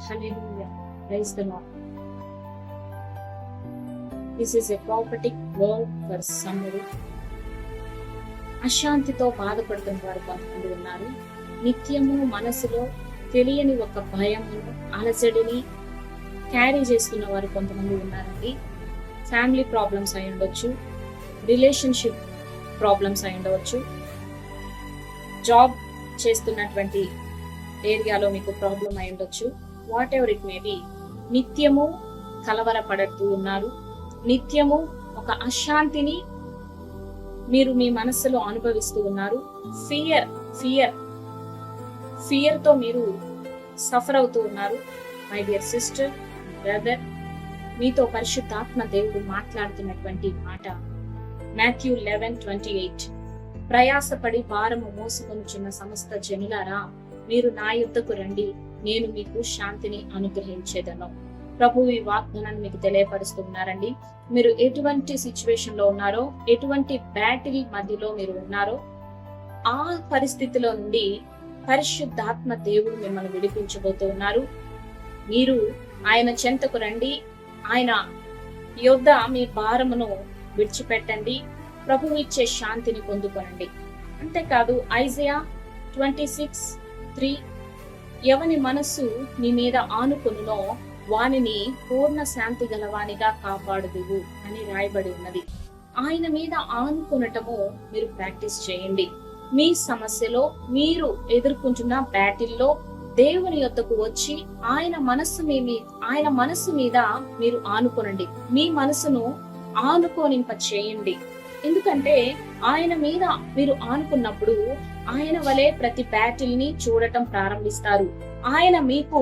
Hallelujah. Praise the Lord. This is a prophetic word for somebody. అశాంతితో బాధపడుతున్న వారు కొంతమంది ఉన్నారు. నిత్యము మనసులో తెలియని ఒక భయమును, అలజడిని క్యారీ చేస్తున్న వారు కొంతమంది ఉన్నారండి. ఫ్యామిలీ ప్రాబ్లమ్స్ అయి ఉండొచ్చు, రిలేషన్షిప్ ప్రాబ్లమ్స్ అయి ఉండవచ్చు, జాబ్ చేస్తున్నటువంటి ఏరియాలో మీకు ప్రాబ్లం అయి ఉండొచ్చు. What ever it may be, నిత్యము కలవరపడుతూ ఉన్నారు. నిత్యము ఒక అశాంతిని మీరు మీ మనస్సులో అనుభవిస్తూ ఉన్నారు. ఫియర్ తో మీరు సఫర్ అవుతూ ఉన్నారు. మై డియర్ సిస్టర్, బ్రదర్, మీతో పరిశుద్ధాత్మ దేవుడు మాట్లాడుతున్నటువంటి మాట మాథ్యూ 11:28. ప్రయాసపడి భారము మోసుకొనుచున్న సమస్త జనులారా, మీరు నా యుద్ధకు రండి, నేను మీకు శాంతిని అనుగ్రహించేదను. ప్రభు ఈ వాగ్దానాన్ని మీకు తెలియపరుస్తున్నారండి. మీరు ఎటువంటి సిచ్యువేషన్ లో ఉన్నారో, ఎటువంటి బ్యాటిల్ మధ్యలో మీరు ఉన్నారో, ఆ పరిస్థితిలో నుండి పరిశుద్ధాత్మ దేవుడు మిమ్మల్ని విడిపించబోతూ ఉన్నారు. మీరు ఆయన చెంతకు రండి, ఆయన యొద్ద మీ భారమును విడిచిపెట్టండి, ప్రభు ఇచ్చే శాంతిని పొందుకోనండి. అంతేకాదు ఐజయా 26:3, ఎవని మనస్సు నీ మీద ఆనుకొనునో వానిని పూర్ణ శాంతి గలవానిగా కాపాడుదువు అని రాయబడి ఉన్నది. ఆయన మీద ఆనుకొనటము మీరు ప్రాక్టీస్ చేయండి. మీ సమస్యలో, మీరు ఎదుర్కొంటున్న బ్యాటిల్లో దేవుని యొద్దకు వచ్చి ఆయన మనస్సు మీద మీరు ఆనుకొనండి. మీ మనసును ఆనుకోనింప చేయండి. ఎందుకంటే ఆయన మీద మీరు ఆనుకున్నప్పుడు ఆయన వలె ప్రతి బ్యాటిల్ ని చూడటం ప్రారంభిస్తారు. ఆయన మీకు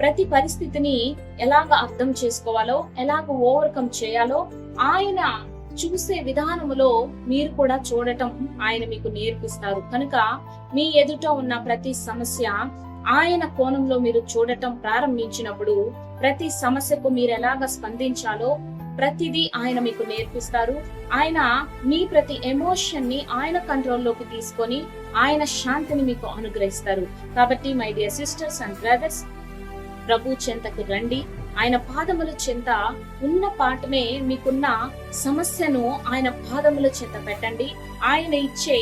ప్రతి పరిస్థితిని ఎలాగ అర్థం చేసుకోవాలో, ఎలాగ ఓవర్కమ్ చేయాలో ఆయన చూసే విధానములో మీరు కూడా చూడటం ఆయన మీకు నేర్పిస్తారు. కనుక మీ ఎదుట ఉన్న ప్రతి సమస్య ఆయన కోణంలో మీరు చూడటం ప్రారంభించినప్పుడు ప్రతి సమస్యకు మీరు ఎలాగ స్పందించాలో ప్రతిదీ ఆయన మీకు నేర్పిస్తారు. ఆయన మీ ప్రతి ఎమోషన్ ని ఆయన కంట్రోల్లోకి తీసుకొని ఆయన శాంతిని మీకు అనుగ్రహిస్తారు. కాబట్టి my dear sisters and brothers, ప్రభు చెంతకు రండి. ఆయన పాదముల చెంత ఉన్న పాటమే మీకున్న సమస్యను ఆయన పాదముల చెంత పెట్టండి. ఆయన ఇచ్చే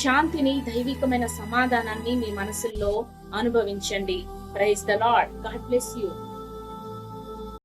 శాంతిని, దైవికమైన సమాధానాన్ని మీ మనసుల్లో అనుభవించండి. Praise the Lord. God bless you.